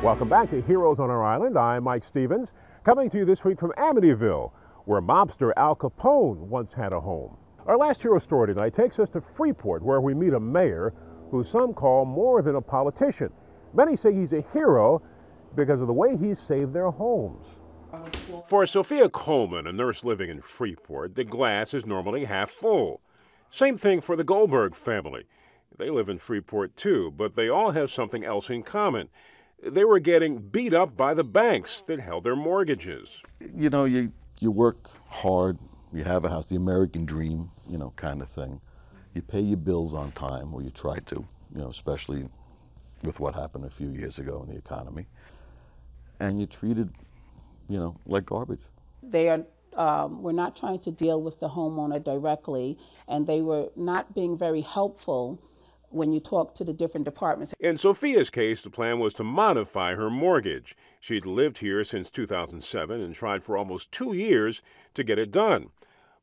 Welcome back to Heroes on Our Island. I'm Mike Stevens, coming to you this week from Amityville, where mobster Al Capone once had a home. Our last hero story tonight takes us to Freeport, where we meet a mayor who some call more than a politician. Many say he's a hero because of the way he's saved their homes. For Sophia Coleman, a nurse living in Freeport, the glass is normally half full. Same thing for the Goldberg family. They live in Freeport too, but they all have something else in common. They were getting beat up by the banks that held their mortgages. You know, you work hard, you have a house, the American dream, kind of thing. You pay your bills on time, or you try to, especially with what happened a few years ago in the economy. And you're treated, like garbage. They were not trying to deal with the homeowner directly, and they were not being very helpful when you talk to the different departments. In Sophia's case, the plan was to modify her mortgage. She'd lived here since 2007 and tried for almost 2 years to get it done.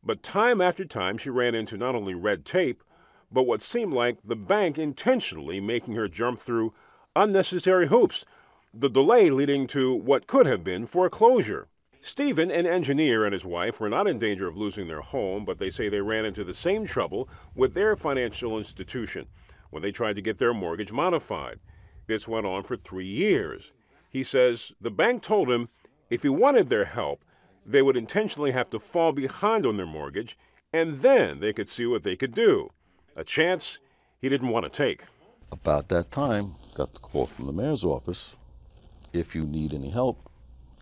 But time after time, she ran into not only red tape, but what seemed like the bank intentionally making her jump through unnecessary hoops, the delay leading to what could have been foreclosure. Stephen, an engineer, and his wife were not in danger of losing their home, but they say they ran into the same trouble with their financial institution when they tried to get their mortgage modified. This went on for 3 years. He says the bank told him if he wanted their help, they would intentionally have to fall behind on their mortgage, and then they could see what they could do. A chance he didn't want to take. About that time, got the call from the mayor's office. If you need any help,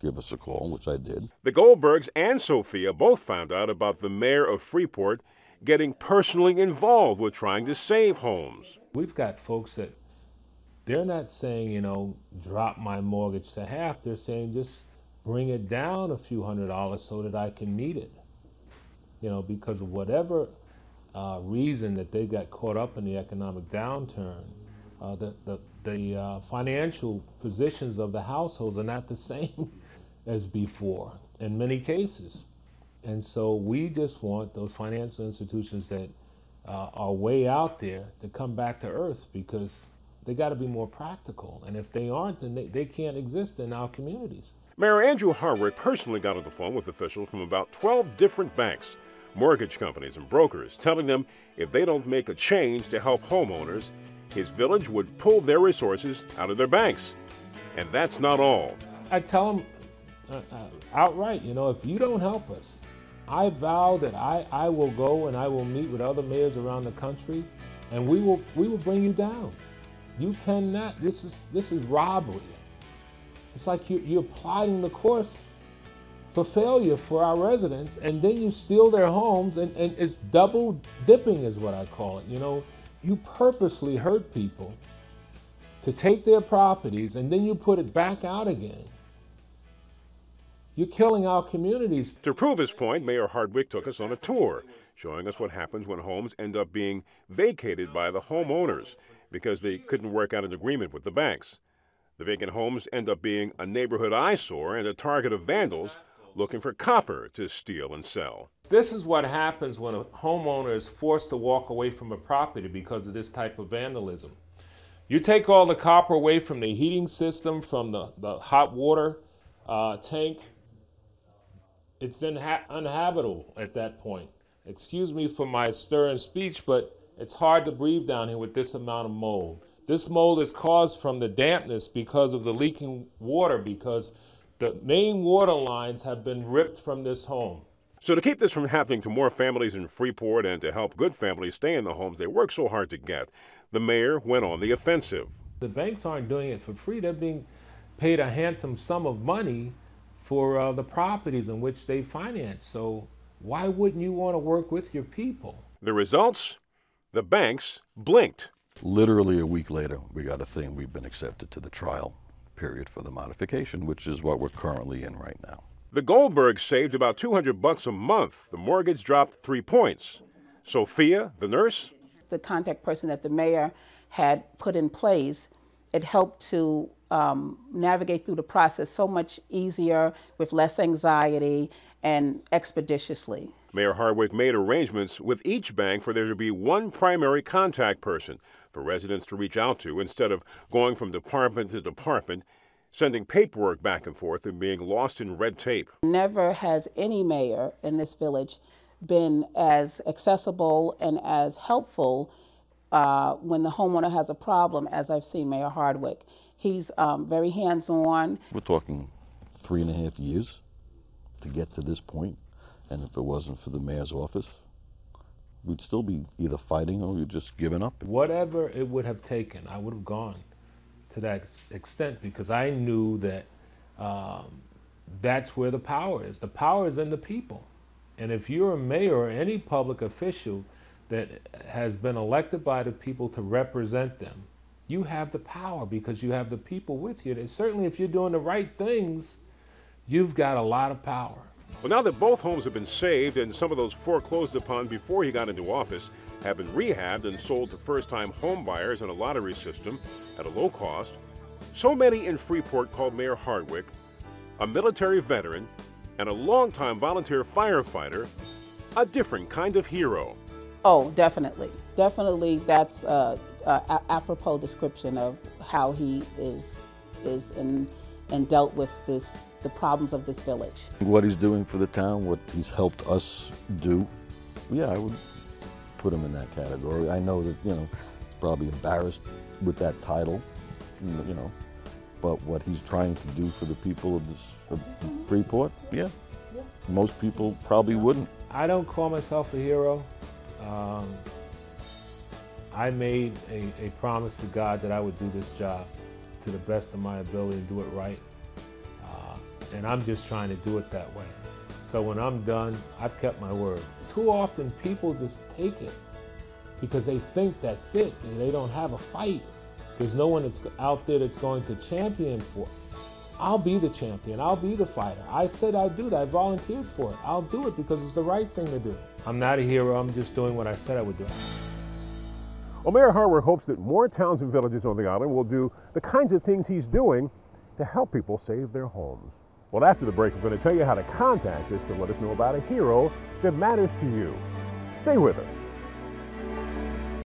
give us a call, which I did. The Goldbergs and Sophia both found out about the mayor of Freeport getting personally involved with trying to save homes. We've got folks that they're not saying, drop my mortgage to half. They're saying just bring it down a few $100s so that I can meet it. Because of whatever reason that they got caught up in the economic downturn, the financial positions of the households are not the same as before in many cases. And so we just want those financial institutions that are way out there to come back to earth, because they got to be more practical. And if they aren't, then they can't exist in our communities. Mayor Andrew Hardwick personally got on the phone with officials from about 12 different banks, mortgage companies, and brokers, telling them if they don't make a change to help homeowners, his village would pull their resources out of their banks. And that's not all. I tell them outright, if you don't help us, I vow that I will go and I will meet with other mayors around the country, and we will bring you down. You cannot. This is robbery. It's like you're plotting the course for failure for our residents, and then you steal their homes, and it's double dipping is what I call it. You purposely hurt people to take their properties, and then you put it back out again. You're killing our communities. To prove his point, Mayor Hardwick took us on a tour, showing us what happens when homes end up being vacated by the homeowners because they couldn't work out an agreement with the banks. The vacant homes end up being a neighborhood eyesore and a target of vandals looking for copper to steal and sell. This is what happens when a homeowner is forced to walk away from a property because of this type of vandalism. You take all the copper away from the heating system, from the hot water tank. It's uninhabitable at that point. Excuse me for my stirring speech, but it's hard to breathe down here with this amount of mold. This mold is caused from the dampness because of the leaking water, because the main water lines have been ripped from this home. So to keep this from happening to more families in Freeport and to help good families stay in the homes they work so hard to get, the mayor went on the offensive. The banks aren't doing it for free. They're being paid a handsome sum of money for the properties in which they finance. So why wouldn't you want to work with your people? The results? The banks blinked. Literally a week later, we got a thing. We've been accepted to the trial period for the modification, which is what we're currently in right now. The Goldbergs saved about $200 a month. The mortgage dropped 3 points. Sophia, the nurse? The contact person that the mayor had put in place, it helped to navigate through the process so much easier, with less anxiety and expeditiously. Mayor Hardwick made arrangements with each bank for there to be one primary contact person for residents to reach out to instead of going from department to department. sending paperwork back and forth and being lost in red tape. Never has any mayor in this village been as accessible and as helpful when the homeowner has a problem as I've seen Mayor Hardwick. He's very hands-on. We're talking 3.5 years to get to this point, and if it wasn't for the mayor's office, we'd still be either fighting or we'd just giving up. Whatever it would have taken, I would have gone to that extent, because I knew that that's where the power is. The power is in the people. And if you're a mayor or any public official that has been elected by the people to represent them, you have the power because you have the people with you. And certainly if you're doing the right things, you've got a lot of power. Well, now that both homes have been saved and some of those foreclosed upon before he got into office have been rehabbed and sold to first-time home buyers in a lottery system at a low cost, so many in Freeport called Mayor Hardwick, a military veteran and a longtime volunteer firefighter, a different kind of hero. Oh, definitely. Definitely that's a apropos description of how he is and dealt with the problems of this village. What he's doing for the town, what he's helped us do, yeah, I would put him in that category. I know that, he's probably embarrassed with that title, but what he's trying to do for the people of Freeport, yeah, most people probably wouldn't. I don't call myself a hero. I made a promise to God that I would do this job to the best of my ability and do it right. And I'm just trying to do it that way. So when I'm done, I've kept my word. Too often people just take it because they think that's it and they don't have a fight. There's no one that's out there that's going to champion for it. I'll be the champion, I'll be the fighter. I said I'd do that, I volunteered for it. I'll do it because it's the right thing to do. I'm not a hero, I'm just doing what I said I would do. Well, Mayor Hardwick hopes that more towns and villages on the island will do the kinds of things he's doing to help people save their homes. Well, after the break, we're going to tell you how to contact us to let us know about a hero that matters to you. Stay with us.